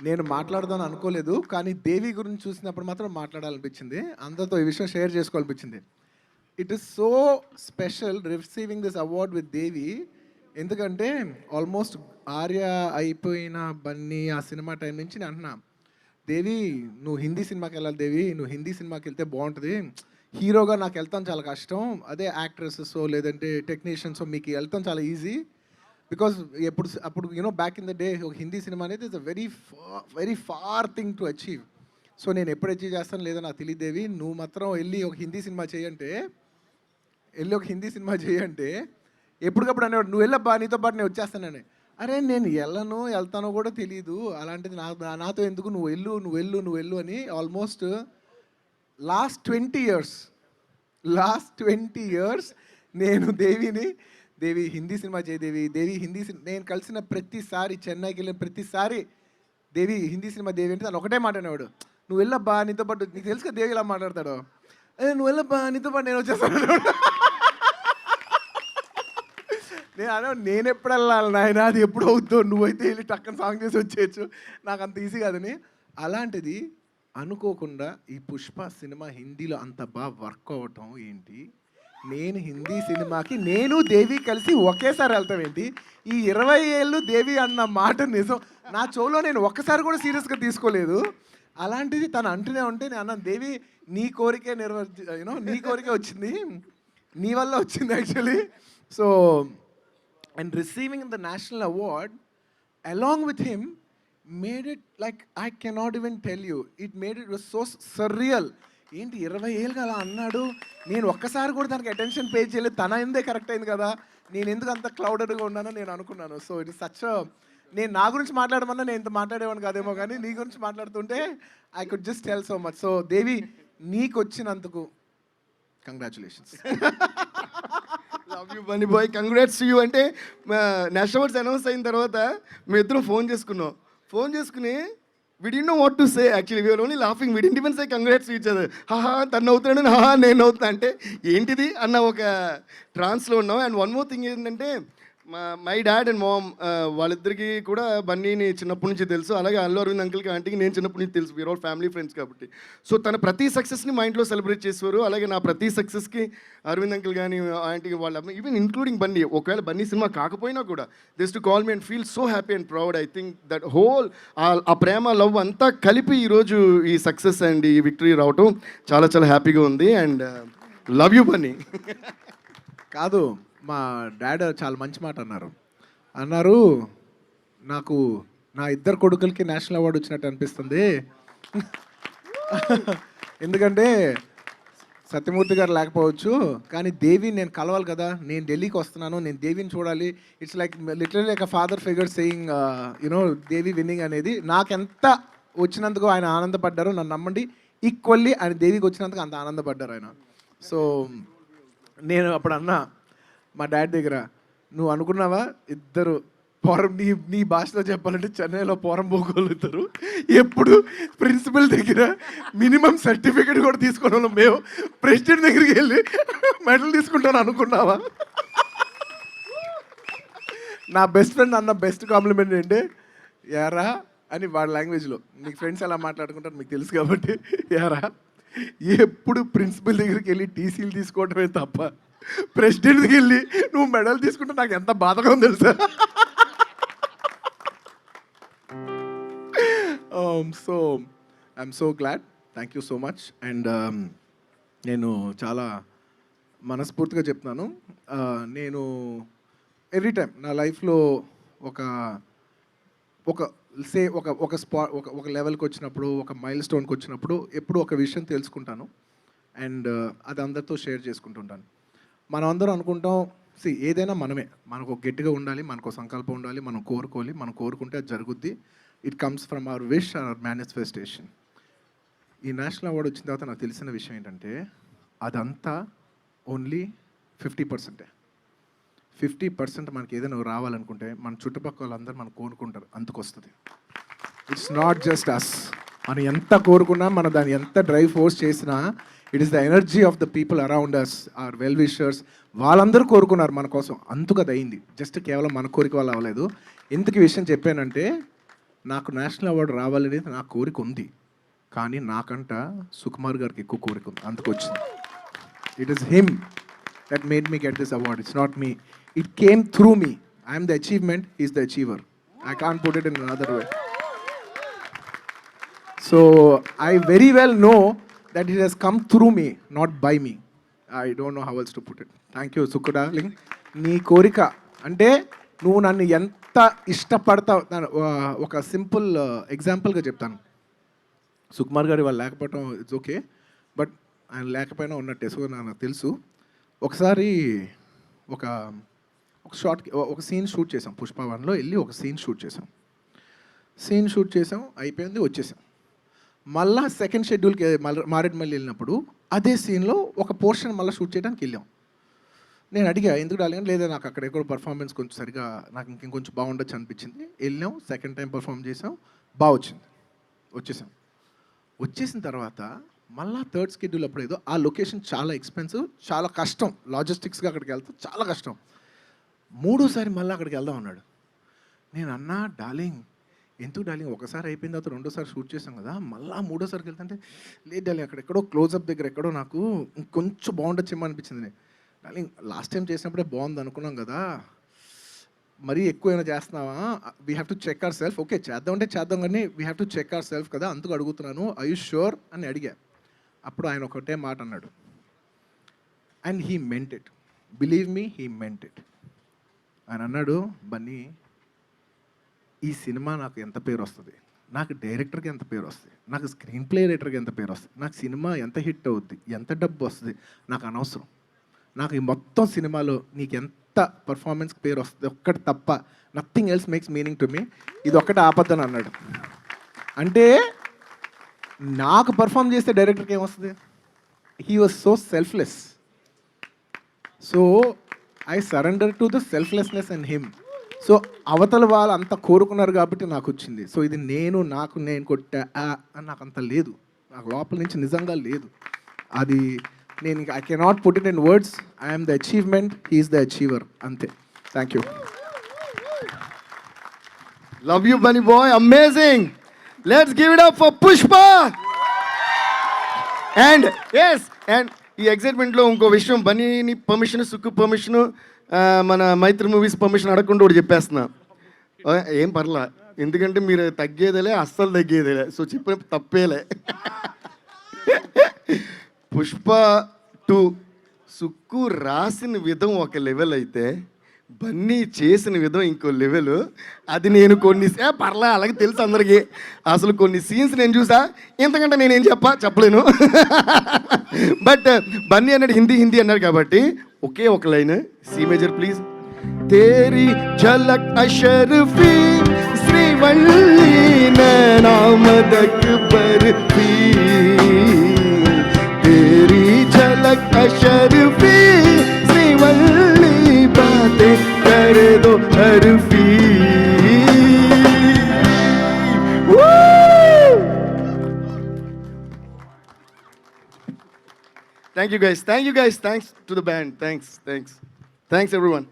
నేను మాట్లాడదాను అనుకోలేదు, కానీ దేవి గురించి చూసినప్పుడు మాత్రం మాట్లాడాలనిపించింది. అందరితో ఈ విషయం షేర్ చేసుకోవాలనిపించింది. It is so special receiving this award with Devi. ఎందుకంటే ఆల్మోస్ట్ ఆర్య అయిపోయిన బన్నీ ఆ సినిమా టైం నుంచి నేను అంటున్నా, దేవి నువ్వు హిందీ సినిమాకి వెళ్ళాలి, దేవి నువ్వు హిందీ సినిమాకి వెళ్తే బాగుంటుంది. హీరోగా నాకు వెళ్తాం చాలా కష్టం, అదే యాక్ట్రెసెస్ లేదంటే టెక్నీషియన్స్ మీకు వెళ్తాం చాలా ఈజీ. బికాస్ అప్పుడు బ్యాక్ ఇన్ ద డే ఒక హిందీ సినిమా అనేది it's a very far thing to achieve. So నేను ఎప్పుడు అచీవ్ చేస్తాను లేదో నాకు తెలియదేవి, నువ్వు మాత్రం వెళ్ళి ఒక హిందీ సినిమా చేయంటే ఎప్పటికప్పుడు అనేవాడు, నువ్వు వెళ్ళబ్బా నీతో పాటు నేను వచ్చేస్తానని. అరే నేను వెళ్తానో కూడా తెలియదు, అలాంటిది నాతో ఎందుకు, నువ్వు వెళ్ళు అని. ఆల్మోస్ట్ లాస్ట్ 20 ఇయర్స్ నేను దేవి హిందీ సినిమా చేయి, దేవి హిందీ సినిమా. నేను కలిసిన ప్రతిసారి, చెన్నైకి వెళ్ళిన ప్రతిసారి దేవి హిందీ సినిమా దేవి అంటే తను ఒకటే మాట అనేవాడు, నువ్వు వెళ్ళబ్బా నీతో పాటు. నీకు తెలుసు కదా దేవి ఇలా మాట్లాడతాడు, అదే నువ్వు వెళ్ళబ్బా నీతో పాటు నేను వచ్చేస్తాను. నేను ఎప్పుడు వెళ్ళాలి నాయన, అది ఎప్పుడు అవుద్దో, నువ్వైతే వెళ్ళి టక్కన సాంగ్ చేసి వచ్చేయచ్చు, నాకు అంత ఈజీ కాదని. అలాంటిది అనుకోకుండా ఈ పుష్ప సినిమా హిందీలో అంత బాగా వర్క్ అవ్వటం ఏంటి, నేను హిందీ సినిమాకి నేను దేవి కలిసి ఒకేసారి వెళ్తాం ఏంటి, ఈ 20 ఏళ్ళు దేవి అన్న మాట నిజం నా చెవులో నేను ఒక్కసారి కూడా సీరియస్గా తీసుకోలేదు. అలాంటిది తను అంటూనే ఉంటే నేను అన్నాను, దేవి నీ కోరికే నీ కోరికే వచ్చింది, నీ వల్ల వచ్చింది actually. So and receiving the national award along with him made it like I cannot even tell you. It was so surreal. ఏంటి 20 ఏళ్ళుగా అలా అన్నాడు, నేను ఒక్కసారి కూడా దానికి అటెన్షన్ పే చేయలేదు, తన ఎందే కరెక్ట్ అయింది కదా, నేను ఎందుకు అంత క్లౌడెడ్గా ఉన్నానో నేను అనుకున్నాను. సో ఇట్ ఇస్ సచ్ నేను నా గురించి మాట్లాడమన్నా నేను ఇంత మాట్లాడేవాను కాదేమో, కానీ నీ గురించి మాట్లాడుతుంటే I could just tell so much. So Devi నీకు వచ్చినందుకు congratulations. Love you Bunny boy, congrats to you. అంటే నేషనల్ అవార్డ్స్ అనౌన్స్ అయిన తర్వాత మేము ఇద్దరం ఫోన్ చేసుకుని we didn't know what to say actually, we were only laughing, we didn't even say congrats to each other. haha తను అవుతాడు, haha నేను అవుతా అంటే ఏంటిది అన్న ఒక ట్రాన్స్లో ఉన్నాం. అండ్ వన్ మోర్ థింగ్ ఏంటంటే మై డాడ్ అండ్ మామ్ వాళ్ళిద్దరికి కూడా బన్నీని చిన్నప్పటి నుంచి తెలుసు, అలాగే అల్లు అరవింద్ అంకిల్కి ఆంటీకి నేను చిన్నప్పటి నుంచి తెలుసు, వీఆర్ ఆల్ ఫ్యామిలీ ఫ్రెండ్స్ కాబట్టి. సో తన ప్రతి సక్సెస్ని మా ఇంట్లో సెలబ్రేట్ చేసేవారు, అలాగే నా ప్రతి సక్సెస్కి అరవింద్ అంకిల్ కానీ ఆంటీకి వాళ్ళ ఈవెన్ ఇంక్లూడింగ్ బన్నీ, ఒకవేళ బన్నీ సినిమా కాకపోయినా కూడా just to call me and feel so happy and proud. I think that whole ఆ ప్రేమ లవ్ అంతా కలిపి ఈరోజు ఈ సక్సెస్ అండ్ ఈ విక్టరీ రావటం చాలా చాలా హ్యాపీగా ఉంది. And love you Bunny. కాదు, మా డాడ్ చాలా మంచి మాట అన్నారు, నాకు నా 2 కొడుకులకి నేషనల్ అవార్డు వచ్చినట్టు అనిపిస్తుంది. ఎందుకంటే సత్యమూర్తి గారు లేకపోవచ్చు, కానీ దేవిని నేను కలవాలి కదా, నేను ఢిల్లీకి వస్తున్నాను, నేను దేవిని చూడాలి. It's like literally like a father figure saying Devi winnowing అనేది. నాకెంత వచ్చినందుకు ఆయన ఆనందపడ్డారు, నన్ను నమ్మండి, ఈక్వల్లీ ఆయన దేవికి వచ్చినందుకు అంత ఆనందపడ్డారు ఆయన. సో నేను అప్పుడు అన్నా మా డాడ్ దగ్గర, నువ్వు అనుకున్నావా ఇద్దరు నీ భాషలో చెప్పాలంటే చెన్నైలో పోరం పోగలుగుతారు, ఎప్పుడు ప్రిన్సిపల్ దగ్గర మినిమం సర్టిఫికేట్ కూడా తీసుకున్న వాళ్ళం మేము, ప్రెసిడెంట్ దగ్గరికి వెళ్ళి మెడల్ తీసుకుంటాను అనుకున్నావా. నా బెస్ట్ ఫ్రెండ్ అన్న బెస్ట్ కాంప్లిమెంట్ ఏంటి, యారా అని వాడి లాంగ్వేజ్లో, నీకు ఫ్రెండ్స్ ఎలా మాట్లాడుకుంటారు మీకు తెలుసు కాబట్టి, యారా ఎప్పుడు ప్రిన్సిపల్ దగ్గరికి వెళ్ళి టీసీలు తీసుకోవటమే తప్ప ప్రెసిడెంట్కి వెళ్ళి నువ్వు మెడల్ తీసుకుంటే నాకు ఎంత బాధగా ఉంది తెలుసా. So I'm so glad, thank you so much. And నేను చాలా మనస్ఫూర్తిగా చెప్తున్నాను, నేను ఎవ్రీ టైం నా లైఫ్లో ఒక లెవెల్కి వచ్చినప్పుడు, ఒక మైల్ స్టోన్కి వచ్చినప్పుడు ఎప్పుడు ఒక విషయం తెలుసుకుంటాను అండ్ అది అందరితో షేర్ చేసుకుంటుంటాను. మనం అందరం అనుకుంటాం, ఏదైనా మనకు గట్టిగా ఉండాలి, మనకు సంకల్పం ఉండాలి, మనం కోరుకుంటే అది జరుగుద్ది. It comes from our wish and hour manifestation. ఈ నేషనల్ అవార్డు వచ్చిన తర్వాత నాకు తెలిసిన విషయం ఏంటంటే అదంతా ఓన్లీ 50%. 50% మనకి ఏదైనా రావాలనుకుంటే మన చుట్టుపక్కల వాళ్ళందరూ మనం కోరుకుంటారు, అంతకొస్తుంది. It's not just us. మనం ఎంత కోరుకున్నా, మనం దాన్ని ఎంత డ్రైవ్ ఫోర్స్ చేసినా, it is the energy of the people around us, or well wishers, వాళ్ళందరూ కోరుకున్నారు మన కోసం, అందుకు అది అయింది. జస్ట్ కేవలం మన కోరిక వల్ల అవ్వలేదు. ఎందుకు ఈ విషయం చెప్పానంటే, నాకు నేషనల్ అవార్డు రావాలనేది నా కోరిక ఉంది, కానీ నాకంట సుకుమార్ గారికి ఎక్కువ కోరిక ఉంది, అందుకు వచ్చింది. It is him that made me get this award. It's not me, it came through me. I'm the achievement, is the achiever. I can't put it in another way. So I very well know that it has come through me, not by me. I don't know how else to put it. Thank you, Sukku darling. నీ కోరిక అంటే నువ్వు నన్ను ఎంత ఇష్టపడతావు. ఒక simple ఎగ్జాంపుల్గా చెప్తాను. సుకుమార్ గారు వాళ్ళు లేకపోవటం ఇట్స్ ఓకే, బట్ ఆయన లేకపోయినా ఉన్నట్టే. సో నాకు తెలుసు. ఒకసారి ఒక ఒక సీన్ షూట్ చేసాం. పుష్ప 1లో వెళ్ళి ఒక సీన్ షూట్ చేసాం, అయిపోయింది, వచ్చేసాం. మళ్ళా సెకండ్ షెడ్యూల్కి మారేడుమల్లి వెళ్ళినప్పుడు అదే సీన్లో ఒక పోర్షన్ మళ్ళీ షూట్ చేయడానికి వెళ్ళాం. నేను అడిగా ఎందుకు డాలింగ్, లేదా నాకు అక్కడ ఎక్కడో పర్ఫార్మెన్స్ కొంచెం సరిగా నాకు ఇంకొంచెం బాగుండొచ్చు అనిపించింది. వెళ్ళాం, సెకండ్ టైం పర్ఫామ్ చేసాం, బాగా వచ్చింది, వచ్చేసిన తర్వాత మళ్ళీ థర్డ్ షెడ్యూల్ అప్పుడు ఏదో ఆ లొకేషన్ చాలా ఎక్స్పెన్సివ్, చాలా కష్టం, లాజిస్టిక్స్గా అక్కడికి వెళ్తే చాలా కష్టం. మూడోసారి మళ్ళీ అక్కడికి వెళ్దాం అన్నాడు. నేను అన్నా డార్లింగ్ ఎందుకు డార్లింగ్, ఒకసారి అయిపోయిన తర్వాత రెండోసారి షూట్ చేసాం కదా, మళ్ళీ మూడోసారికి వెళ్తుంటే లేదు డార్లింగ్ అక్కడెక్కడో క్లోజప్ దగ్గర ఎక్కడో నాకు కొంచెం బాగుండొచ్చేమో అనిపించింది. డార్లింగ్ లాస్ట్ టైం చేసినప్పుడే బాగుంది అనుకున్నాం కదా, మరీ ఎక్కువ ఏమైనా చేస్తున్నావా, we have to check our self. Okay చేద్దామంటే చేద్దాం, కానీ we have to check our self కదా, అందుకు అడుగుతున్నాను, ఐ యూ ష్యూర్ అని అడిగా. అప్పుడు ఆయన ఒకటే మాట అన్నాడు, and he meant it, believe me, he meant it. ఆయన అన్నాడు, బన్నీ ఈ సినిమా నాకు ఎంత పేరు వస్తుంది, నాకు డైరెక్టర్కి ఎంత పేరు వస్తుంది, నాకు స్క్రీన్ ప్లే రైటర్కి ఎంత పేరు వస్తుంది, నాకు సినిమా ఎంత హిట్ అవుద్ది, ఎంత డబ్బు వస్తుంది, నాకు అనవసరం. నాకు ఈ మొత్తం సినిమాలో నీకు ఎంత పర్ఫార్మెన్స్కి పేరు వస్తుంది ఒక్కటి తప్ప, nothing else makes meaning to me, ఇది ఒక్కటి ఆపద్దని అన్నాడు. అంటే నాకు పర్ఫామ్ చేస్తే డైరెక్టర్కి ఏమొస్తుంది? He was so selfless. So I surrender to the selflessness in him. So అవతల వాళ్ళు అంత కోరుకున్నారు కాబట్టి నాకు వచ్చింది. సో ఇది నేను కొట్టా అని నాకు అంత లేదు, నాకు లోపల నుంచి నిజంగా లేదు. అది నేను I cannot put it in words. I'm the achievement, he's the achiever, అంతే. Thank you. Love you Bunny boy, amazing. Let's give it up for Pushpa. And ఈ ఎక్సైట్మెంట్లో ఇంకో విషయం, బన్నీని పర్మిషన్, సుక్కు పర్మిషన్, మన మైత్రి మూవీస్ పర్మిషన్ అడగకుండా ఒకటి చెప్పేస్తున్నా. ఏం పర్లా, ఎందుకంటే మీరు తగ్గేదేలే, అస్సలు తగ్గేదేలే. సో చెప్పిన తప్పేలే. పుష్ప 2 సుక్కు రాసిన విధం ఒక లెవెల్ అయితే బన్నీ చేసిన విధం ఇంకో లెవెల్. అది నేను పర్లే అలాగే తెలుసు అందరికీ. అసలు కొన్ని సీన్స్ నేను చూసా, ఎంతకంటే నేనేం చెప్పలేను. బట్ బన్నీ అన్నాడు హిందీ అన్నాడు కాబట్టి ఒకే ఒక line, C major please. Theri ఝలక్ అషర్ఫీ శ్రీవల్లి నామదక్ బర్ఫీ, తేరీ ఝలక్ అషర్ఫీ శ్రీవల్లి బాతే కర్ దో హర్ఫీ. Thank you guys. Thanks to the band. Thanks everyone.